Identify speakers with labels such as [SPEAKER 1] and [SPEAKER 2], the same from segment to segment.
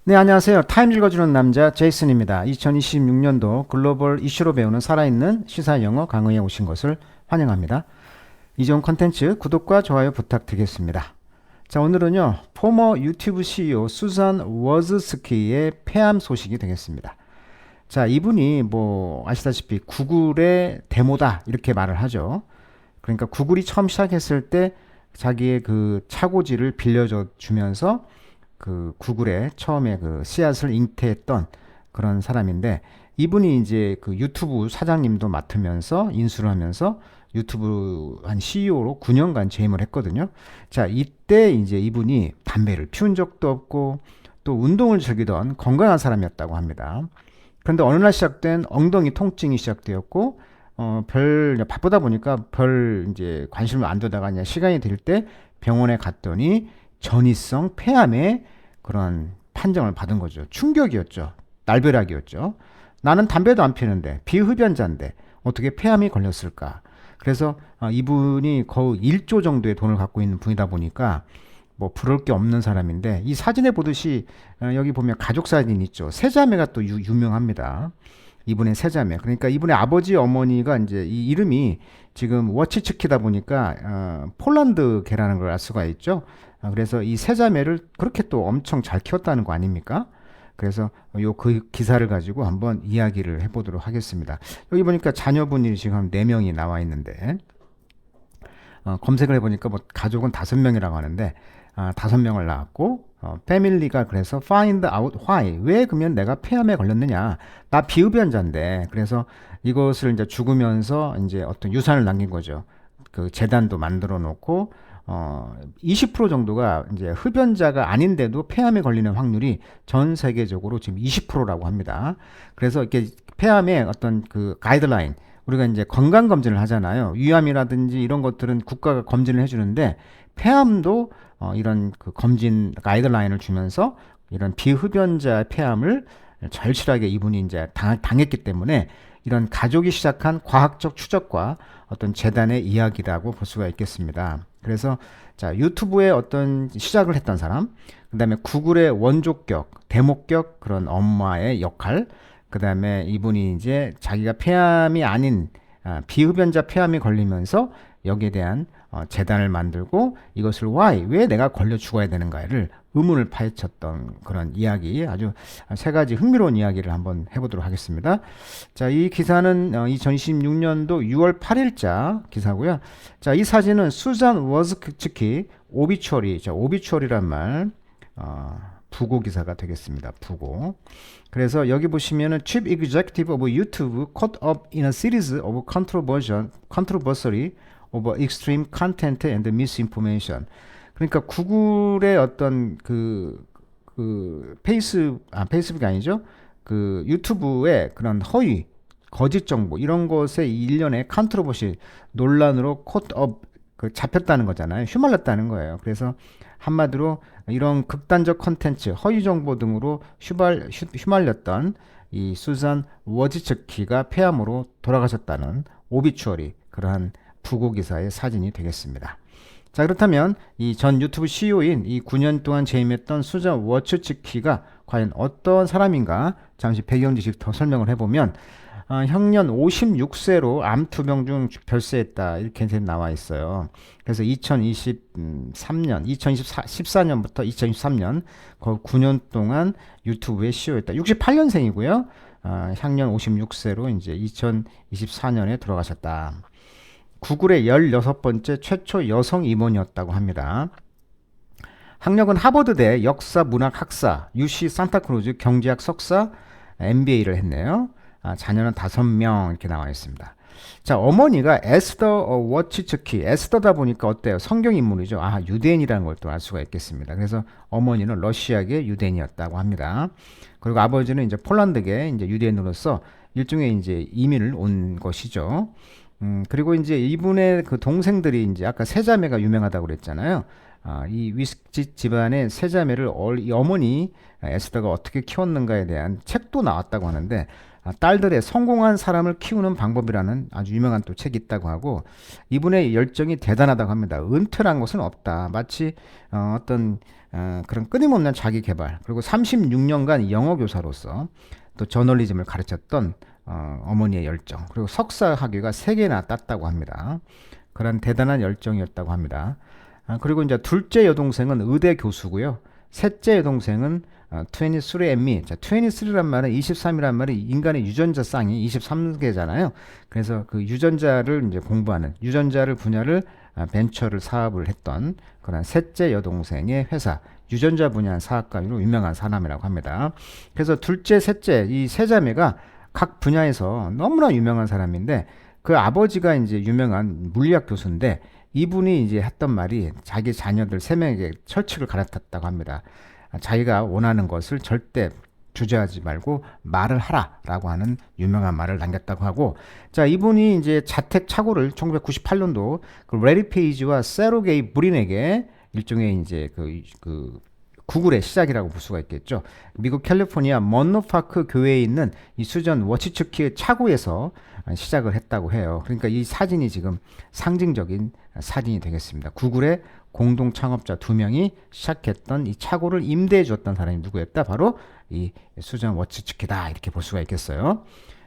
[SPEAKER 1] 네, 안녕하세요. 타임 읽어주는 남자 제이슨입니다. 2026년도 글로벌 이슈로 배우는 살아있는 시사 영어 강의에 오신 것을 환영합니다. 이전 컨텐츠 구독과 좋아요 부탁드리겠습니다. 자, 오늘은요, 포머 유튜브 CEO 수잔 워즈스키의 폐암 소식이 되겠습니다. 자, 이분이 뭐 아시다시피 구글의 데모다 이렇게 말을 하죠. 그러니까 구글이 처음 시작했을 때 자기의 그 차고지를 빌려줘 주면서 그 구글에 처음에 그 씨앗을 잉태했던 그런 사람인데, 이분이 이제 그 유튜브 사장님도 맡으면서 인수를 하면서 유튜브 한 CEO로 9년간 재임을 했거든요. 자, 이때 이제 이분이 담배를 피운 적도 없고 또 운동을 즐기던 건강한 사람이었다고 합니다. 그런데 어느 날 시작된 엉덩이 통증이 시작되었고, 별 바쁘다 보니까 별 이제 관심을 안 두다가 그냥 시간이 될 때 병원에 갔더니 전이성 폐암의 그런 판정을 받은 거죠. 충격이었죠. 날벼락이었죠. 나는 담배도 안 피우는데 비흡연자인데 어떻게 폐암이 걸렸을까? 그래서 이분이 거의 1조 정도의 돈을 갖고 있는 분이다 보니까 뭐 부러울 게 없는 사람인데, 이 사진에 보듯이 여기 보면 가족 사진 있죠. 세자매가 또 유명합니다. 이분의 세자매. 그러니까 이분의 아버지 어머니가 이제 이 이름이 지금 워치츠키다 보니까 폴란드계라는 걸 알 수가 있죠. 그래서 이 세자매를 그렇게 또 엄청 잘 키웠다는 거 아닙니까? 그래서 요 그 기사를 가지고 한번 이야기를 해보도록 하겠습니다. 여기 보니까 자녀분이 지금 4명이 나와 있는데, 검색을 해보니까 뭐 가족은 5명이라고 하는데, 5명을 낳았고, 패밀리가 그래서 find out why, 왜 그러면 내가 폐암에 걸렸느냐, 나 비흡연자인데. 그래서 이것을 이제 죽으면서 이제 어떤 유산을 남긴 거죠. 그 재단도 만들어 놓고 20% 정도가 이제 흡연자가 아닌데도 폐암에 걸리는 확률이 전 세계적으로 지금 20%라고 합니다. 그래서 이렇게 폐암의 어떤 그 가이드라인, 우리가 이제 건강 검진을 하잖아요. 위암이라든지 이런 것들은 국가가 검진을 해주는데, 폐암도 이런 그 검진 가이드라인을 주면서 이런 비흡연자 폐암을 절실하게 이분이 이제 당했기 때문에 이런 가족이 시작한 과학적 추적과 어떤 재단의 이야기라고 볼 수가 있겠습니다. 그래서 자, 유튜브에 어떤 시작을 했던 사람, 그 다음에 구글의 원조격, 대목격 그런 엄마의 역할, 그 다음에 이분이 이제 자기가 폐암이 아닌 비흡연자 폐암이 걸리면서 여기에 대한 재단을 만들고 이것을 why, 왜 내가 걸려 죽어야 되는가를 의문을 파헤쳤던 그런 이야기, 아주 세 가지 흥미로운 이야기를 한번 해보도록 하겠습니다. 자, 이 기사는 2026년도 6월 8일자 기사고요. 자, 이 사진은 수잔 워즈츠키 오비추어리, 자, 오비추어리란 말, 부고 기사가 되겠습니다. 부고. 그래서 여기 보시면은 Chief Executive of YouTube caught up in a series of controversy over extreme content and misinformation. 그러니까 구글의 어떤 페이스북이 아니죠. 그 유튜브의 그런 허위, 거짓 정보 이런 것에 일련의 컨트로버시 논란으로 콧업 잡혔다는 거잖아요. 휘말렸다는 거예요. 그래서 한마디로 이런 극단적 컨텐츠, 허위 정보 등으로 휘말렸던 이 수잔 워지츠키가 폐암으로 돌아가셨다는 오비추어리, 그러한 부고 기사의 사진이 되겠습니다. 자, 그렇다면 이 전 유튜브 CEO인 이 9년 동안 재임했던 수잔 워츠츠키가 과연 어떤 사람인가, 잠시 배경 지식 더 설명을 해보면, 형년 56세로 암 투병 중 별세했다 이렇게 나와 있어요. 그래서 2014년부터 2023년 거의 9년 동안 유튜브의 CEO였다. 68년생이고요. 향년 56세로 이제 2024년에 돌아가셨다. 구글의 16번째 최초 여성 임원이었다고 합니다. 학력은 하버드대 역사 문학 학사, UC 산타크루즈 경제학 석사, MBA를 했네요. 자녀는 5명 이렇게 나와 있습니다. 자, 어머니가 에스더 워치츠키, 에스더다 보니까 어때요? 성경 인물이죠. 유대인이라는 걸 또 알 수가 있겠습니다. 그래서 어머니는 러시아계 유대인이었다고 합니다. 그리고 아버지는 이제 폴란드계 이제 유대인으로서 일종의 이제 이민을 온 것이죠. 그리고 이제 이분의 그 동생들이 이제 아까 세자매가 유명하다고 그랬잖아요. 이 위스키 집안의 세자매를 이 어머니 에스더가 어떻게 키웠는가에 대한 책도 나왔다고 하는데, 딸들의 성공한 사람을 키우는 방법이라는 아주 유명한 또 책이 있다고 하고 이분의 열정이 대단하다고 합니다. 은퇴란 것은 없다. 마치 어떤 그런 끊임없는 자기 개발 그리고 36년간 영어 교사로서 또 저널리즘을 가르쳤던 어머니의 열정 그리고 석사 학위가 3개나 땄다고 합니다. 그런 대단한 열정이었다고 합니다. 그리고 이제 둘째 여동생은 의대 교수고요. 셋째 여동생은 23 and me. 자, 23란 말은 23이란 말이 인간의 유전자 쌍이 23개잖아요. 그래서 그 유전자를 이제 공부하는 유전자를 분야를 벤처를 사업을 했던 그런 셋째 여동생의 회사 유전자 분야 사업가로 유명한 사람이라고 합니다. 그래서 둘째, 셋째 이 세 자매가 각 분야에서 너무나 유명한 사람인데 그 아버지가 이제 유명한 물리학 교수인데 이분이 이제 했던 말이 자기 자녀들 3명에게 철칙을 갈아탔다고 합니다. 자기가 원하는 것을 절대 주저하지 말고 말을 하라라고 하는 유명한 말을 남겼다고 하고 자 이분이 이제 자택 착오를 1998년도 그 레리 페이지와 세르게이 브린에게 일종의 이제 그 구글의 시작이라고 볼 수가 있겠죠. 미국 캘리포니아 먼로파크 교회에 있는 이 수전 워치츠키의 차고에서 시작을 했다고 해요. 그러니까 이 사진이 지금 상징적인 사진이 되겠습니다. 구글의 공동 창업자 2명이 시작했던 이 차고를 임대해 줬던 사람이 누구였다? 바로 이 수전 워치츠키다 이렇게 볼 수가 있겠어요.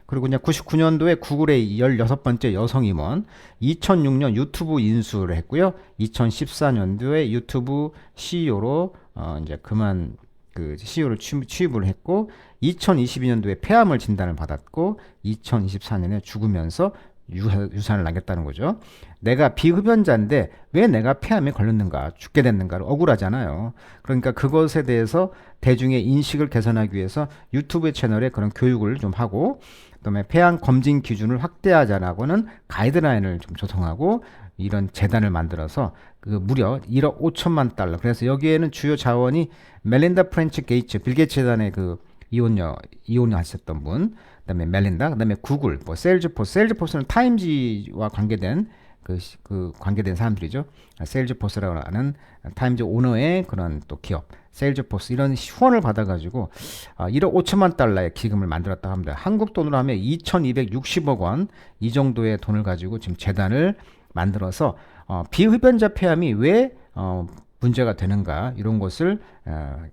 [SPEAKER 1] 그리고 이제 99년도에 구글의 16번째 여성 임원, 2006년 유튜브 인수를 했고요. 2014년도에 유튜브 CEO로 이제 그만 그 CEO를 취입을 했고 2022년도에 폐암을 진단을 받았고 2024년에 죽으면서 유산을 남겼다는 거죠. 내가 비흡연자인데 왜 내가 폐암에 걸렸는가, 죽게 됐는가를 억울하잖아요. 그러니까 그것에 대해서 대중의 인식을 개선하기 위해서 유튜브 채널에 그런 교육을 좀 하고 그다음에 폐암 검진 기준을 확대하자라고는 가이드라인을 좀 조성하고 이런 재단을 만들어서 그 무려 1억 5천만 달러. 그래서 여기에는 주요 자원이 멜린다 프렌치 게이츠, 빌 게이츠 재단의 그 이혼하셨던 분, 그다음에 멜린다, 그다음에 구글, 뭐 세일즈포스는 타임지와 관계된 관계된 사람들이죠. 세일즈포스라고 하는 타임즈 오너의 그런 또 기업, 세일즈포스 이런 후원을 받아가지고 1억 5천만 달러의 기금을 만들었다고 합니다. 한국 돈으로 하면 2,260억 원 이 정도의 돈을 가지고 지금 재단을 만들어서 비흡연자 폐암이 왜 문제가 되는가 이런 것을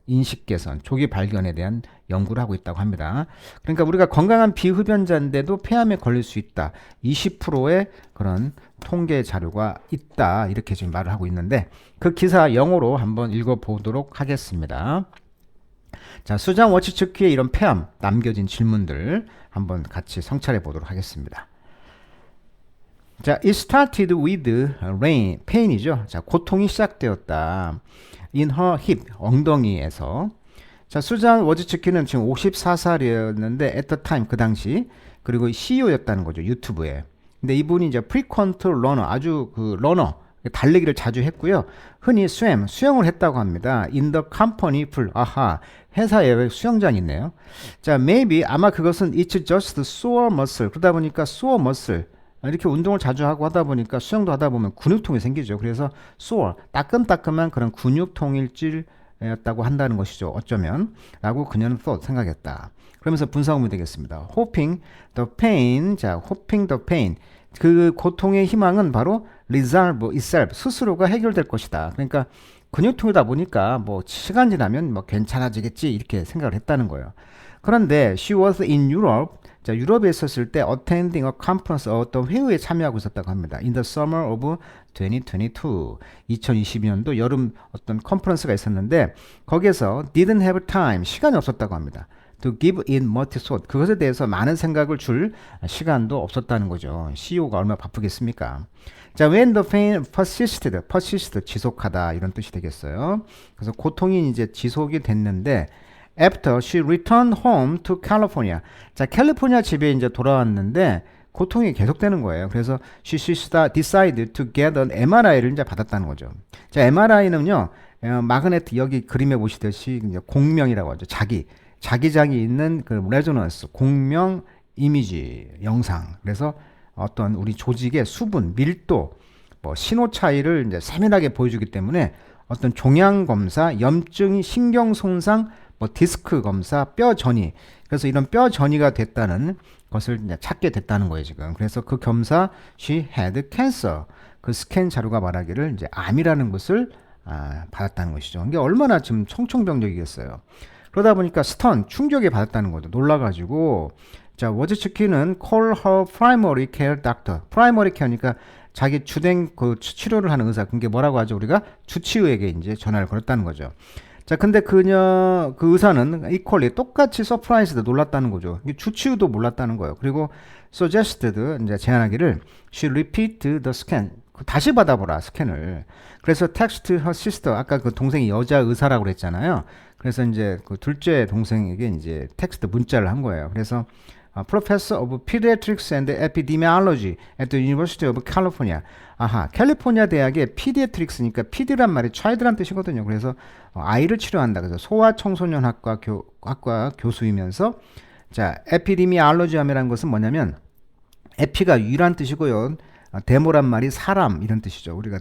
[SPEAKER 1] 인식 개선, 조기 발견에 대한 연구를 하고 있다고 합니다. 그러니까 우리가 건강한 비흡연자인데도 폐암에 걸릴 수 있다. 20%의 그런 통계 자료가 있다. 이렇게 지금 말을 하고 있는데 그 기사 영어로 한번 읽어보도록 하겠습니다. 자, 수잔 워치츠키의 이런 폐암 남겨진 질문들 한번 같이 성찰해 보도록 하겠습니다. 자, it started with pain이죠. 자, 고통이 시작되었다. in her hip, 엉덩이에서. 자, 수잔 워치츠키는 지금 54살이었는데 at the time, 그 당시 그리고 CEO였다는 거죠. 유튜브에. 근데 이분이 이제 frequent runner, 아주 그 러너, 달리기를 자주 했고요. 흔히 수영을 했다고 합니다. in the company pool, 아하, 회사에 수영장이 있네요. 자, maybe, 아마 그것은 it's just sore muscle. 그러다 보니까 sore muscle, 이렇게 운동을 자주 하고 하다 보니까 수영도 하다 보면 근육통이 생기죠. 그래서 sore, 따끔따끔한 그런 근육통일질이었다고 한다는 것이죠. 어쩌면 라고 그녀는 생각했다. 그러면서 분사구문이 되겠습니다. hoping the pain, 자, hoping the pain, 그 고통의 희망은 바로 resolve itself, 스스로가 해결될 것이다. 그러니까 근육통이다 보니까 뭐 시간 지나면 뭐 괜찮아지겠지 이렇게 생각을 했다는 거예요. 그런데 she was in Europe, 자, 유럽에 있었을 때 attending a conference, 어떤 회의에 참여하고 있었다고 합니다. In the summer of 2022, 2022년도 여름 어떤 컨퍼런스가 있었는데 거기에서 didn't have time, 시간이 없었다고 합니다. to give in much thought, 그것에 대해서 많은 생각을 줄 시간도 없었다는 거죠. CEO가 얼마나 바쁘겠습니까? 자, when the pain persisted, 지속하다 이런 뜻이 되겠어요. 그래서 고통이 이제 지속이 됐는데 after she returned home to California, 자, 캘리포니아 집에 이제 돌아왔는데 고통이 계속되는 거예요. 그래서 she decided to get an MRI를 이제 받았다는 거죠. 자, MRI는요, 마그네틱 여기 그림에 보시듯이 이제 공명이라고 하죠. 자기장이 있는 그 레조넌스, 공명 이미지 영상. 그래서 어떤 우리 조직의 수분, 밀도, 뭐 신호 차이를 이제 세밀하게 보여주기 때문에 어떤 종양 검사, 염증, 신경 손상, 뭐 디스크 검사, 뼈 전이. 그래서 이런 뼈 전이가 됐다는 것을 이제 찾게 됐다는 거예요, 지금. 그래서 그 검사 she had cancer. 그 스캔 자료가 말하기를 이제 암이라는 것을 받았다는 것이죠. 이게 얼마나 지금 청천벽력이겠어요. 그러다 보니까 스턴 충격에 받았다는 거죠. 놀라가지고 자 워즈츠키는 call her primary care doctor. primary care니까 자기 주된 그 치료를 하는 의사. 그게 뭐라고 하죠? 우리가 주치의에게 이제 전화를 걸었다는 거죠. 자, 근데 그 의사는 equally 똑같이 서프라이즈도 놀랐다는 거죠. 주치의도 몰랐다는 거예요. 그리고 suggested 이제 제안하기를 she repeat the scan. 다시 받아보라 스캔을. 그래서 text her sister. 아까 그 동생이 여자 의사라고 그랬잖아요. 그래서 이제 그 둘째 동생에게 이제 텍스트 문자를 한 거예요. 그래서 Professor of Pediatrics and Epidemiology at the University of California. 아하, 캘리포니아 대학의 Pediatrics니까 Pd란 말이 child란 뜻이거든요. 그래서 아이를 치료한다. 그래서 소아청소년학과 교수이면서 자, Epidemiology라는 것은 뭐냐면 에피가 유란 뜻이고요. 데모란 말이 사람 이런 뜻이죠. 우리가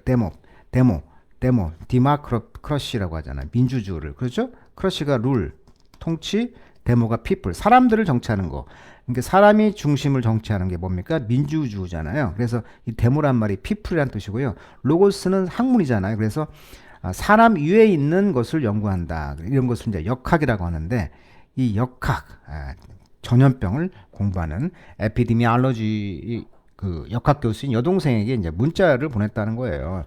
[SPEAKER 1] 디마크러시라고 하잖아요. 민주주의를. 그렇죠? 크러시가 룰, 통치, 데모가 people, 사람들을 정치하는 거. 그러니까 사람이 중심을 정치하는 게 뭡니까? 민주주의잖아요. 그래서 이 데모란 말이 people이란 뜻이고요. 로고스는 학문이잖아요. 그래서 사람 위에 있는 것을 연구한다. 이런 것을 이제 역학이라고 하는데 이 역학, 전염병을 공부하는 에피데미올로지 그 역학 교수인 여동생에게 이제 문자를 보냈다는 거예요.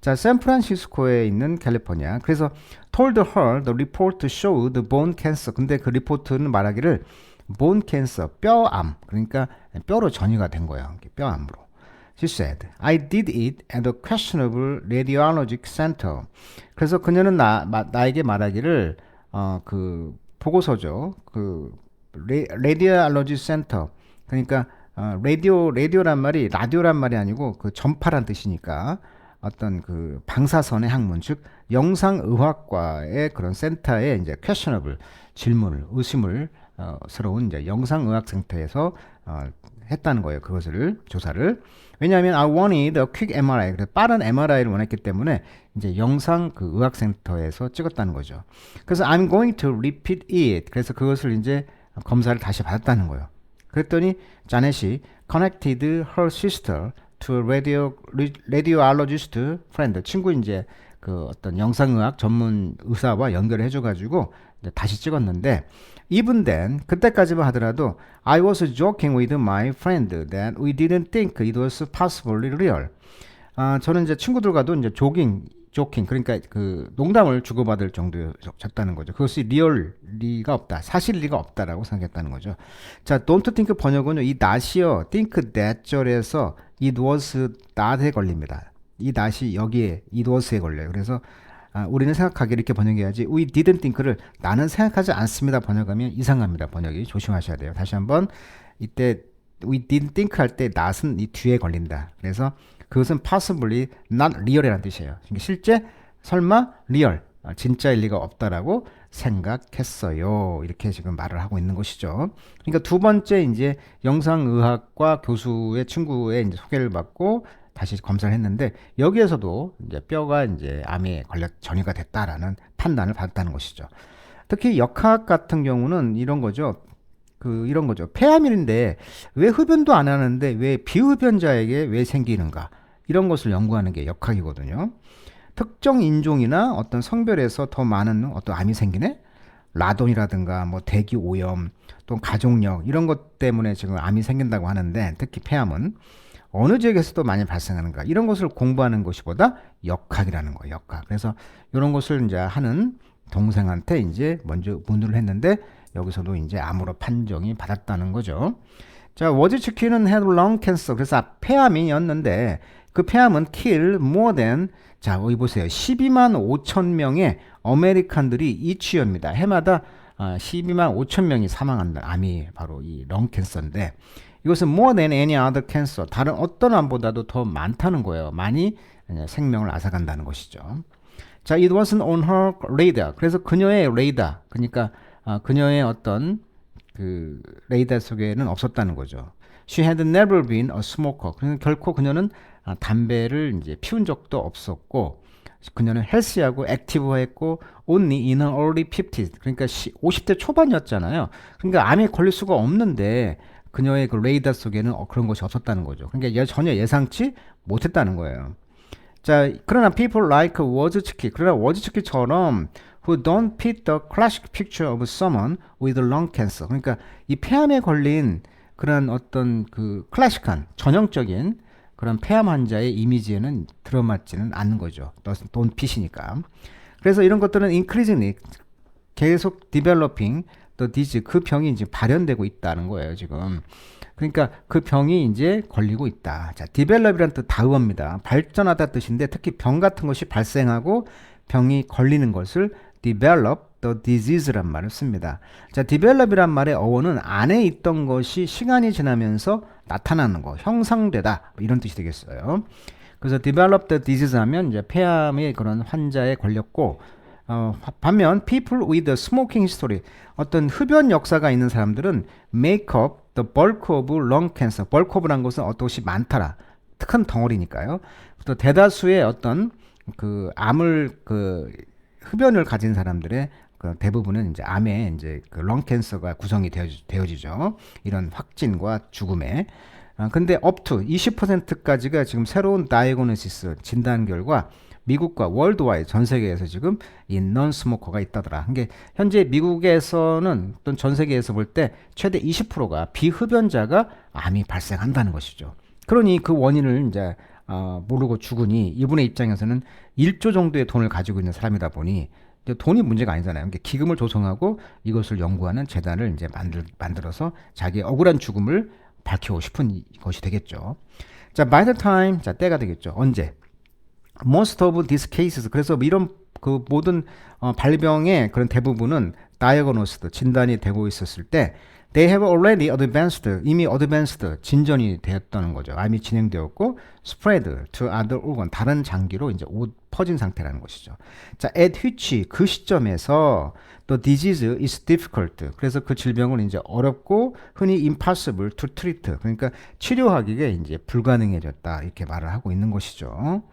[SPEAKER 1] 자, 샌프란시스코에 있는 캘리포니아. 그래서 told her the report showed bone cancer. 근데 그 리포트는 말하기를 bone cancer, 뼈암. 그러니까 뼈로 전이가 된 거예요. 뼈암으로. She said, I did it at the questionable radiologic center. 그래서 그녀는 나에게 말하기를 그 보고서죠. 그 radiology center. 그러니까 라디오란 말이 아니고 그 전파란 뜻이니까 어떤 그 방사선의 학문, 즉 영상의학과의 그런 센터에 이제 questionable 질문을 의심을 스러운 이제 영상의학센터에서 했다는 거예요. 그것을 조사를. 왜냐하면 I wanted a quick MRI. 그래서 빠른 MRI를 원했기 때문에 이제 영상 그 의학센터에서 찍었다는 거죠. 그래서 I'm going to repeat it. 그래서 그것을 이제 검사를 다시 받았다는 거예요. 그랬더니 자넷이 connected her sister to a radiologist friend. 친구 이제 그 어떤 영상의학 전문 의사와 연결을 해줘가지고 다시 찍었는데 even then 그때까지만 하더라도 I was joking with my friend that we didn't think it was possibly real. 저는 이제 친구들과도 이제 조킹 그러니까 그 농담을 주고받을 정도였다는 거죠. 그것이 리가 없다, 사실 리가 없다라고 생각했다는 거죠. 자, don't think 번역은요, 이 not이요, think that 절에서 it was not에 걸립니다. 이 not이 여기에 it was에 걸려요. 그래서 우리는 생각하기를 이렇게 번역해야지 we didn't think를 나는 생각하지 않습니다 번역하면 이상합니다. 번역이 조심하셔야 돼요. 다시 한번 이때 we didn't think 할 때 not은 이 뒤에 걸린다. 그래서 그것은 possibly not real이라는 뜻이에요. 실제 설마 real 진짜일 리가 없다라고 생각했어요. 이렇게 지금 말을 하고 있는 것이죠. 그러니까 두 번째 이제 영상의학과 교수의 친구의 이제 소개를 받고 다시 검사를 했는데 여기에서도 이제 뼈가 이제 암에 전이가 됐다라는 판단을 받았다는 것이죠. 특히 역학 같은 경우는 이런 거죠. 폐암일인데 왜 흡연도 안 하는데 왜 비흡연자에게 왜 생기는가? 이런 것을 연구하는 게 역학이거든요. 특정 인종이나 어떤 성별에서 더 많은 어떤 암이 생기네? 라돈이라든가 뭐 대기 오염, 또 가족력 이런 것 때문에 지금 암이 생긴다고 하는데 특히 폐암은 어느 지역에서도 많이 발생하는가? 이런 것을 공부하는 것이보다 역학이라는 거예요. 역학. 그래서 이런 것을 이제 하는 동생한테 이제 먼저 문의를 했는데 여기서도 이제 암으로 판정이 받았다는 거죠. 자, 워즈츠키는 had lung cancer. 그래서 폐암이었는데 그 폐암은 kill more than 자, 여기 보세요. 12만 5천 명의 아메리칸들이 each year입니다. 해마다 12만 5천 명이 사망한다. 암이 바로 이 렁 캔서인데 이것은 more than any other cancer. 다른 어떤 암보다도 더 많다는 거예요. 많이 생명을 앗아간다는 것이죠. 자, it wasn't on her radar. 그래서 그녀의 레이더, 그러니까 그녀의 어떤 그 레이더 속에는 없었다는 거죠. She had never been a smoker. 그러니까 결코 그녀는 담배를 이제 피운 적도 없었고, 그녀는 헬스하고 액티브했고, only in her early 50s. 그러니까 50대 초반이었잖아요. 그러니까 암에 걸릴 수가 없는데, 그녀의 그 레이더 속에는 그런 것이 없었다는 거죠. 그러니까 전혀 예상치 못했다는 거예요. 자, 그러나 people like 워즈츠키, 그러나 워즈츠키처럼 who don't fit the classic picture of someone with lung cancer. 그러니까 이 폐암에 걸린 그런 어떤 그 클래식한 전형적인 그런 폐암 환자의 이미지에는 들어맞지는 않는 거죠. don't fit이니까. 그래서 이런 것들은 increasingly 계속 developing the disease, 그 병이 이제 발현되고 있다는 거예요, 지금. 그러니까 그 병이 이제 걸리고 있다. 자, develop이란 뜻 다음어입니다. 발전하다 뜻인데 특히 병 같은 것이 발생하고 병이 걸리는 것을 develop the disease란 말을 씁니다. 자, develop이란 말의 어원은 안에 있던 것이 시간이 지나면서 나타나는 거, 형상되다 이런 뜻이 되겠어요. 그래서 develop the disease 하면 이제 폐암의 그런 환자에 걸렸고, 반면 people with a smoking history, 어떤 흡연 역사가 있는 사람들은 make up the bulk of lung cancer. bulk of란 것은 어떤 것이 많더라, 큰 덩어리니까요. 또 대다수의 어떤 그 암을 그 흡연을 가진 사람들의 그 대부분은 이제 암에 이제 그 렁 캔서가 구성이 되어지죠. 이런 확진과 죽음에. 근데 up to 20%까지가 지금 새로운 다이고노시스 진단 결과 미국과 월드와이드 전 세계에서 지금 이 non-smoker가 있다더라. 이게 현재 미국에서는 또는 전 세계에서 볼 때 최대 20%가 비흡연자가 암이 발생한다는 것이죠. 그러니 그 원인을 이제 모르고 죽으니 이분의 입장에서는 1조 정도의 돈을 가지고 있는 사람이다 보니 돈이 문제가 아니잖아요. 그러니까 기금을 조성하고 이것을 연구하는 재단을 이제 만들어서 자기의 억울한 죽음을 밝히고 싶은 것이 되겠죠. 자, by the time, 자, 때가 되겠죠. 언제? Most of these cases. 그래서 이런 그 모든 발병의 그런 대부분은 diagnosed, 진단이 되고 있었을 때 they have already advanced, 이미 advanced, 진전이 되었다는 거죠. 암이 진행되었고 spread to other organ, 다른 장기로 이제 퍼진 상태라는 것이죠. 자, at which, 그 시점에서 the disease is difficult. 그래서 그 질병은 이제 어렵고 흔히 impossible to treat. 그러니까 치료하기가 이제 불가능해졌다, 이렇게 말을 하고 있는 것이죠.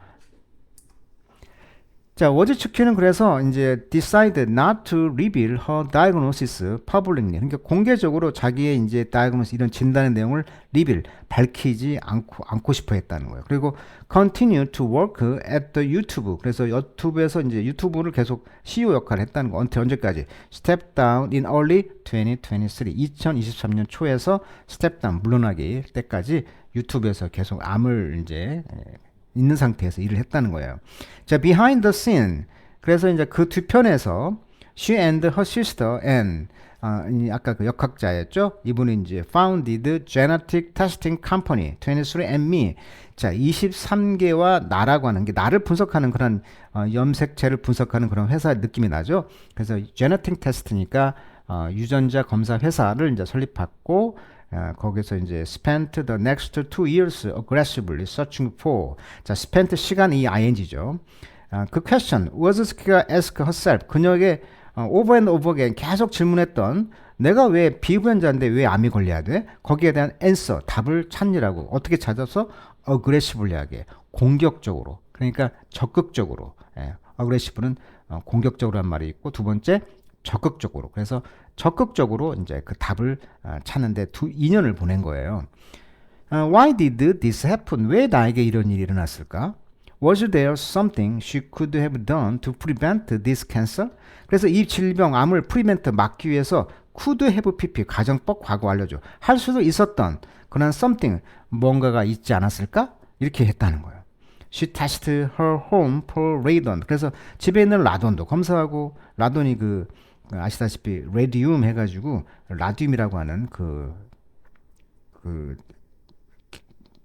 [SPEAKER 1] 자, 워즈츠키는 그래서 이제 decided not to reveal her diagnosis publicly. 그러니까 공개적으로 자기의 이제 diagnosis, 이런 진단의 내용을 reveal, 밝히지 않고 싶어 했다는 거예요. 그리고 continue to work at the YouTube. 그래서 유튜브에서 이제 유튜브를 계속 CEO 역할을 했다는 거. 언제까지? step down in early 2023. 2023년 초에서 step down, 물러나기 때까지 유튜브에서 계속 암을 이제 있는 상태에서 일을 했다는 거예요. 자, behind the scene. 그래서 이제 그 뒤편에서 she and her sister and 아까 그 역학자였죠. 이분이 이제 founded genetic testing company 23andMe. 자, 23개와 나라고 하는 게 나를 분석하는 그런 염색체를 분석하는 그런 회사 느낌이 나죠. 그래서 genetic test니까 유전자 검사 회사를 이제 설립했고, 거기서 이제 spent the next 2 years aggressively searching for. 자, spent 시간 이 ing죠. 그 question 워즈스키가 ask herself, 그녀에게 over and over again 계속 질문했던, 내가 왜 비흡연자인데 왜 암이 걸려야 돼? 거기에 대한 answer, 답을 찾느라고. 어떻게 찾아서? aggressively 하게, 공격적으로, 그러니까 적극적으로. aggressive는 공격적으로 한 말이 있고, 두 번째 적극적으로. 그래서 적극적으로 이제 그 답을 찾는데 2년을 보낸 거예요. Why did this happen? 왜 나에게 이런 일이 일어났을까? Was there something she could have done to prevent this cancer? 그래서 이 질병, 암을 prevent, 막기 위해서 could have pp, 가정법 과거 완료죠. 할 수도 있었던 그런 something, 뭔가가 있지 않았을까? 이렇게 했다는 거예요. She tested her home for radon. 그래서 집에 있는 라돈도 검사하고, 라돈이 아시다시피 레디움 해가지고 라듐이라고 하는 그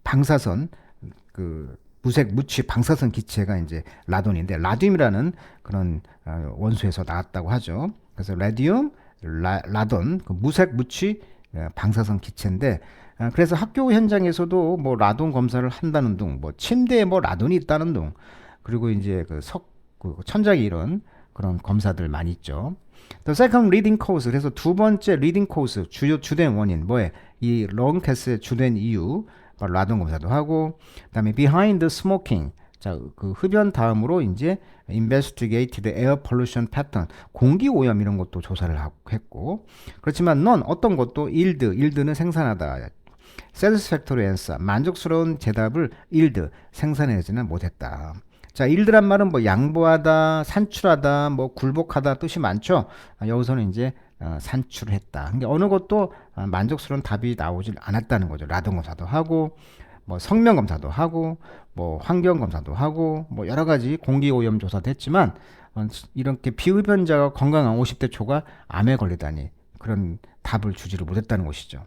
[SPEAKER 1] 방사선, 무색 무취 방사선 기체가 이제 라돈인데, 라듐이라는 그런 원소에서 나왔다고 하죠. 그래서 레디움, 라돈, 그 무색 무취 방사선 기체인데, 그래서 학교 현장에서도 뭐 라돈 검사를 한다는 둥, 뭐 침대에 뭐 라돈이 있다는 둥, 그리고 이제 천장에 이런 그런 검사들 많이 있죠. The second leading cause. 그래서 두 번째 leading cause, 주된 원인. 뭐에? 이 lung cancer의 주된 이유. 바로 라돈 검사도 하고, 그다음에 behind the smoking. 자, 그 흡연 다음으로 이제 investigated air pollution pattern. 공기 오염 이런 것도 조사를 했고. 그렇지만 넌 어떤 것도 yield는 생산하다. satisfactory answer. 만족스러운 대답을 yield, 생산하지는 못했다. 자, yield란 말은 뭐 양보하다, 산출하다, 뭐 굴복하다 뜻이 많죠. 여기서는 이제 산출했다. 그러니까 어느 것도 만족스러운 답이 나오질 않았다는 거죠. 라돈 검사도 하고, 뭐 성명 검사도 하고, 뭐 환경 검사도 하고, 뭐 여러 가지 공기 오염 조사도 했지만 이렇게 비흡연자가 건강한 50대 초가 암에 걸리다니 그런 답을 주지를 못했다는 것이죠.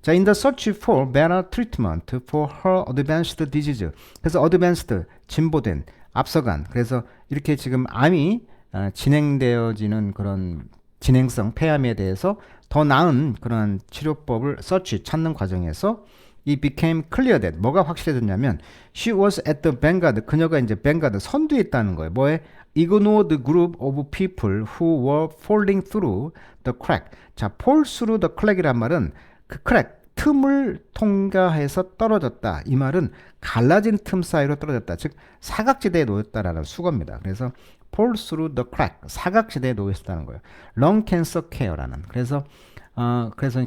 [SPEAKER 1] 자, in the search for better treatment for her advanced disease. 그래서 advanced, 진보된, 앞서간. 그래서 이렇게 지금 암이 진행되어지는 그런 진행성 폐암에 대해서 더 나은 그런 치료법을 찾는 과정에서 이 became clear that 뭐가 확실해졌냐면 she was at the vanguard. 그녀가 이제 vanguard 선두에 있다는 거예요. 뭐에? ignored group of people who were falling through the crack. 자, fall through the crack이란 말은 그 crack, 틈을 통과해서 떨어졌다. 이 말은 갈라진 틈 사이로 떨어졌다. 즉 사각지대에 놓였다라는 수거입니다. 그래서 fall through the crack, 사각지대에 놓였다는 거예요. lung cancer care라는. 그래서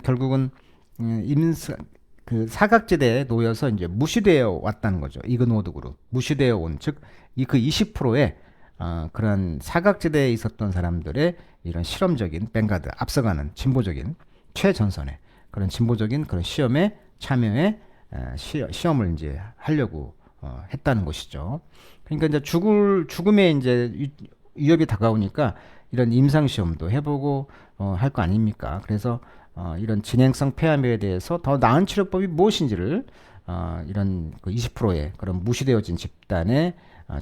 [SPEAKER 1] 결국은 그 사각지대에 놓여서 이제 무시되어 왔다는 거죠. ignored group, 무시되어 온, 즉 그 20%의 그런 사각지대에 있었던 사람들의 이런 실험적인 뱅가드, 앞서가는 진보적인 최전선의 그런 진보적인 그런 시험에 참여해 시험을 이제 하려고 했다는 것이죠. 그러니까 이제 죽음에 이제 위협이 다가오니까 이런 임상 시험도 해보고 할 거 아닙니까? 그래서 이런 진행성 폐암에 대해서 더 나은 치료법이 무엇인지를 이런 그 20%의 그런 무시되어진 집단의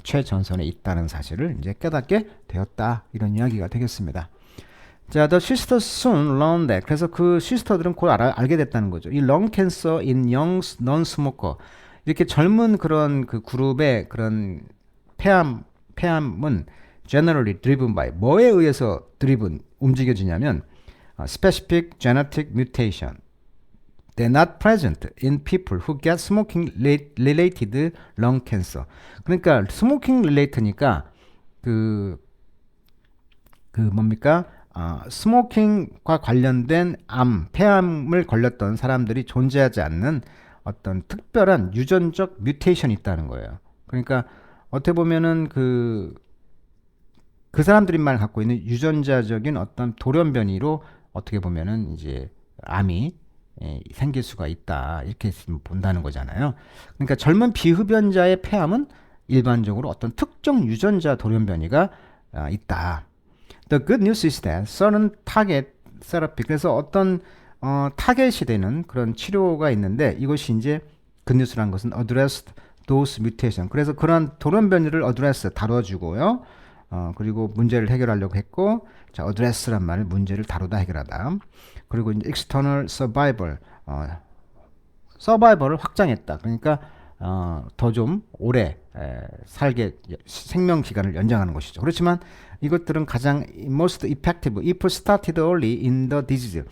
[SPEAKER 1] 최전선에 있다는 사실을 이제 깨닫게 되었다. 이런 이야기가 되겠습니다. 자, the sisters soon learned that. 그래서 그 시스터들은 곧 알게 됐다는 거죠. 이 lung cancer in young non-smoker. 이렇게 젊은 그런 그 그룹의 그런 폐암은 generally driven by 뭐에 의해서 움직여지냐면 specific genetic mutation. They're not present in people who get smoking related lung cancer. 그러니까 smoking related니까 뭡니까? 스모킹과 관련된 폐암을 걸렸던 사람들이 존재하지 않는 어떤 특별한 유전적 뮤테이션이 있다는 거예요. 그러니까 어떻게 보면은 그 사람들만 갖고 있는 유전자적인 어떤 돌연변이로 어떻게 보면은 이제 암이 생길 수가 있다. 이렇게 본다는 거잖아요. 그러니까 젊은 비흡연자의 폐암은 일반적으로 어떤 특정 유전자 돌연변이가 있다. The good news is that certain target therapy. 그래서 어떤 타겟이 되는 그런 치료가 있는데 이것이 이제 good news라는 것은 addressed those mutation. 그래서 그런 돌연변이를 address 다뤄주고요. 그리고 문제를 해결하려고 했고, 자, address란 말을 문제를 다루다 해결하다. 그리고 이제 external survival, survival을 확장했다. 그러니까 더 좀 오래 살게 생명 기간을 연장하는 것이죠. 그렇지만 이것들은 가장 most effective if started early in the disease.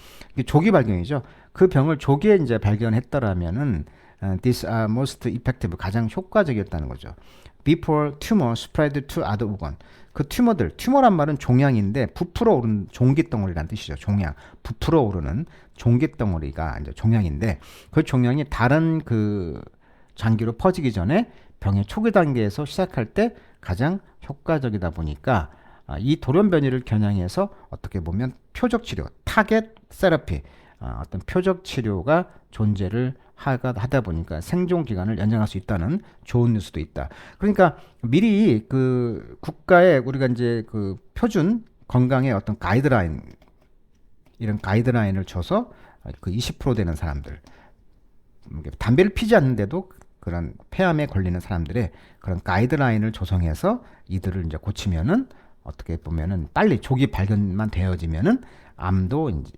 [SPEAKER 1] 조기 발견이죠. 그 병을 조기에 이제 발견했더라면은 these are most effective, 가장 효과적이었다는 거죠. Before tumor spread to other organ. 그 튜머란 말은 종양인데 부풀어 오르는 종깃덩어리라는 뜻이죠. 종양, 부풀어 오르는 종깃덩어리가 이제 종양인데 그 종양이 다른 그 장기로 퍼지기 전에 병의 초기 단계에서 시작할 때 가장 효과적이다 보니까 이 돌연변이를 겨냥해서 어떻게 보면 표적 치료, 타겟 세라피, 어떤 표적 치료가 존재를 하다 보니까 생존 기간을 연장할 수 있다는 좋은 뉴스도 있다. 그러니까 미리 그 국가에 우리가 이제 그 표준 건강의 어떤 가이드라인, 이런 가이드라인을 줘서 그 20% 되는 사람들, 담배를 피지 않는데도 그런 폐암에 걸리는 사람들의 그런 가이드라인을 조성해서 이들을 이제 고치면은 어떻게 보면은 빨리 조기 발견만 되어지면은 암도 이제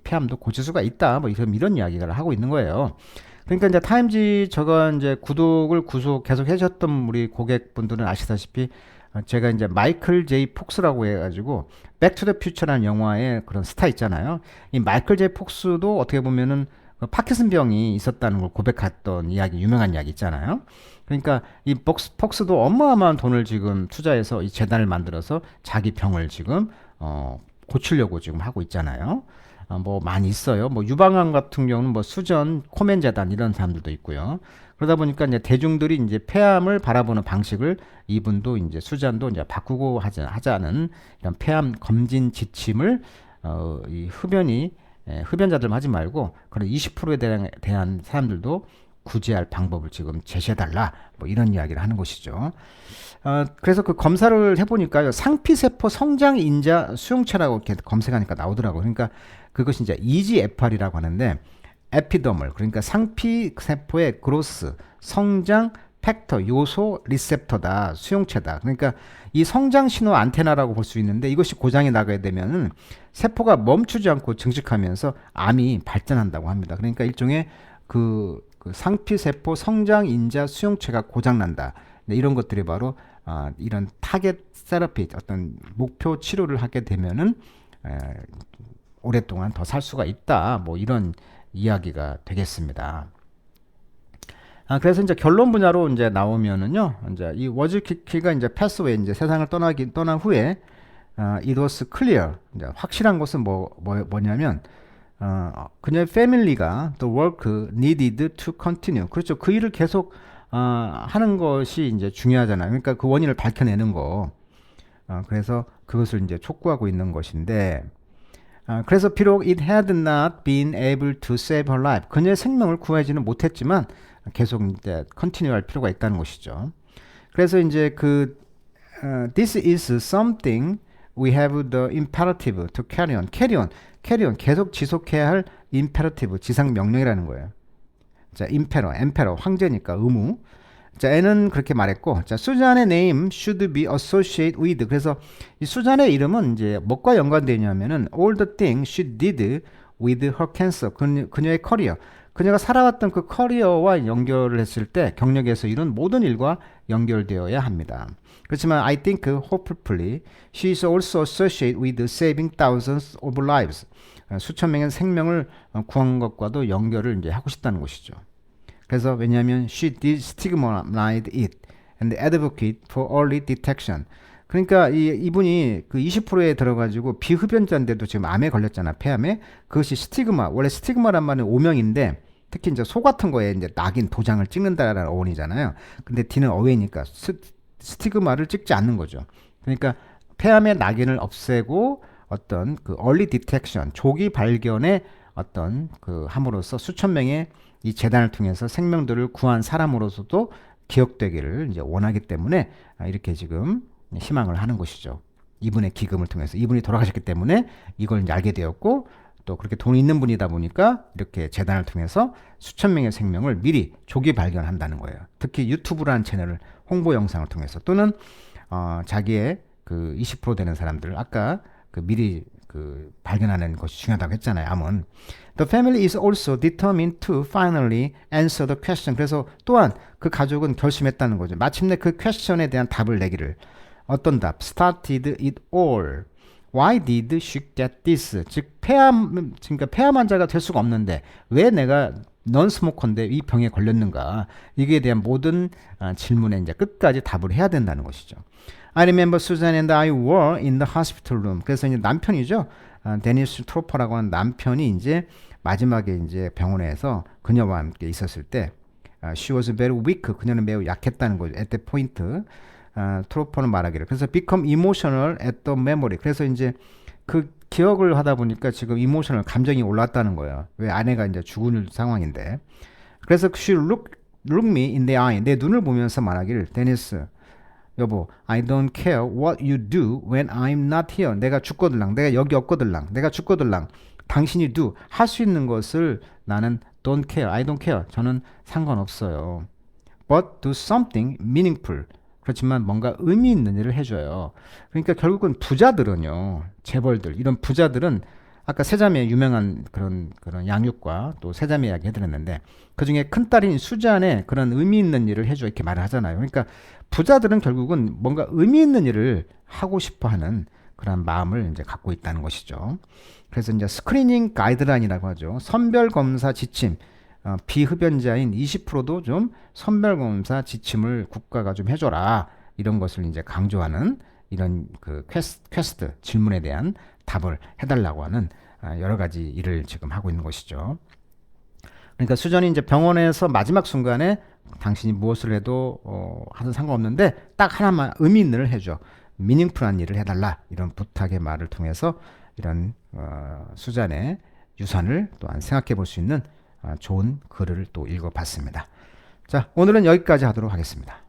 [SPEAKER 1] 폐암도 고칠 수가 있다. 뭐 이런 이야기를 하고 있는 거예요. 그러니까 이제 타임지 저거 이제 구독을 계속 해주셨던 우리 고객분들은 아시다시피 제가 이제 마이클 제이 폭스라고 해가지고 백투더 퓨처라는 영화의 그런 스타 있잖아요. 이 마이클 제이 폭스도 어떻게 보면은 그 파킨슨 병이 있었다는 걸 고백했던 이야기, 유명한 이야기 있잖아요. 그러니까 이 폭스도 어마어마한 돈을 지금 투자해서 이 재단을 만들어서 자기 병을 지금 고치려고 지금 하고 있잖아요. 뭐 많이 있어요. 뭐 유방암 같은 경우는 뭐 수전, 코멘 재단 이런 사람들도 있고요. 그러다 보니까 이제 대중들이 이제 폐암을 바라보는 방식을 이분도 이제 수잔도 이제 바꾸고 하자는 이런 폐암 검진 지침을 이 흡연자들 하지 말고 그런 20%에 대한 사람들도 구제할 방법을 지금 제시해달라 뭐 이런 이야기를 하는 것이죠. 그래서 그 검사를 해보니까요, 상피세포 성장 인자 수용체라고 이렇게 검색하니까 나오더라고요. 그러니까 그것이 이제 EGFR이라고 하는데 에피더멀, 그러니까 상피세포의 그로스 성장 팩터 요소 리셉터다, 수용체다. 그러니까 이 성장 신호 안테나라고 볼 수 있는데 이것이 고장이 나게 되면은 세포가 멈추지 않고 증식하면서 암이 발전한다고 합니다. 그러니까 일종의 그 상피세포 성장 인자 수용체가 고장난다. 네, 이런 것들이 바로 이런 타겟 세라피, 어떤 목표 치료를 하게 되면은 오랫동안 더 살 수가 있다. 뭐 이런 이야기가 되겠습니다. 그래서 이제 결론 분야로 이제 나오면은요, 이제 이 워즈키가 이제 패스웨이, 이제 세상을 떠난 후에 it was clear, 이제 확실한 것은 뭐냐면 그녀의 패밀리가 the work needed to continue. 그렇죠. 그 일을 계속 하는 것이 이제 중요하잖아요. 그러니까 그 원인을 밝혀내는 거. 그래서 그것을 이제 촉구하고 있는 것인데, 그래서 비록 it had not been able to save her life, 그녀의 생명을 구하지는 못했지만 계속 이제 컨티뉴 할 필요가 있다는 것이죠. 그래서 이제 this is something we have the imperative to carry on 계속 지속해야 할 imperative, 지상 명령이라는 거예요. 자, emperor 황제니까 의무. 자, 애는 그렇게 말했고, 자, 수잔의 name should be associated with. 그래서 이 수잔의 이름은 이제 뭐과 연관되냐면은 all the things she did with her cancer. 그녀의 커리어. 그녀가 살아왔던 그 커리어와 연결을 했을 때 경력에서 이룬 모든 일과 연결되어야 합니다. 그렇지만 I think hopefully she is also associated with saving thousands of lives. 수천 명의 생명을 구한 것과도 연결을 이제 하고 싶다는 것이죠. 그래서 왜냐하면 she did stigmatize it and advocate for early detection. 그러니까 이분이 그 20%에 들어가지고 비흡연자인데도 지금 암에 걸렸잖아, 폐암에. 그것이 스티그마, 원래 스티그마란 말은 오명인데 특히 이제 소 같은 거에 이제 낙인 도장을 찍는다라는 어원이잖아요. 근데 D는 어웨이니까 스티그마를 찍지 않는 거죠. 그러니까 폐암의 낙인을 없애고 어떤 그 early detection, 조기 발견의 어떤 그 함으로써 수천 명의 이 재단을 통해서 생명들을 구한 사람으로서도 기억되기를 이제 원하기 때문에 이렇게 지금 희망을 하는 것이죠. 이분의 기금을 통해서. 이분이 돌아가셨기 때문에 이걸 이제 알게 되었고, 또 그렇게 돈 있는 분이다 보니까 이렇게 재단을 통해서 수천 명의 생명을 미리 조기 발견한다는 거예요. 특히 유튜브라는 채널을 홍보 영상을 통해서, 또는 자기의 그 20% 되는 사람들, 아까 그 미리 그 발견하는 것이 중요하다고 했잖아요. 암은. The family is also determined to finally answer the question. 그래서 또한 그 가족은 결심했다는 거죠. 마침내 그 퀘스천에 대한 답을 내기를. 어떤 답? Started it all. Why did she get this? 즉 그러니까 폐암 환자가 될 수가 없는데 왜 내가 non-smoker인데 이 병에 걸렸는가? 이게 대한 모든 질문에 이제 끝까지 답을 해야 된다는 것이죠. I remember Susan and I were in the hospital room. 그래서 이제 남편이죠. 데니스 트로퍼라고 하는 남편이 이제 마지막에 이제 병원에서 그녀와 함께 있었을 때, she was very weak. 그녀는 매우 약했다는 거죠. at that point. 트로퍼는 말하기를. 그래서 become emotional at the memory. 그래서 이제 그 기억을 하다 보니까 지금 emotional, 감정이 올랐다는 거예요. 왜 아내가 이제 죽은 상황인데. 그래서 she look me in the eye. 내 눈을 보면서 말하기를, 데니스, 여보, I don't care what you do when I'm not here. 내가 죽거들랑, 내가 여기 없거들랑, 내가 죽거들랑, 당신이 do, 할 수 있는 것을 나는 don't care, I don't care. 저는 상관없어요. But do something meaningful. 그렇지만 뭔가 의미 있는 일을 해줘요. 그러니까 결국은 부자들은요, 재벌들, 이런 부자들은 아까 세자매 유명한 그런 양육과 또 세자매 이야기 해드렸는데 그 중에 큰 딸인 수잔에 그런 의미 있는 일을 해줘 이렇게 말을 하잖아요. 그러니까 부자들은 결국은 뭔가 의미 있는 일을 하고 싶어하는 그런 마음을 이제 갖고 있다는 것이죠. 그래서 이제 스크리닝 가이드라인이라고 하죠. 선별 검사 지침. 비흡연자인 20%도 좀 선별 검사 지침을 국가가 좀 해줘라. 이런 것을 이제 강조하는 이런 그 퀘스트 질문에 대한 답을 해달라고 하는 여러 가지 일을 지금 하고 있는 것이죠. 그러니까 수전이 이제 병원에서 마지막 순간에 당신이 무엇을 해도 하든 상관없는데 딱 하나만 의미 있는 일을 해줘. 미닝풀한 일을 해달라. 이런 부탁의 말을 통해서 이런 수잔의 유산을 또한 생각해 볼 수 있는 좋은 글을 또 읽어봤습니다. 자, 오늘은 여기까지 하도록 하겠습니다.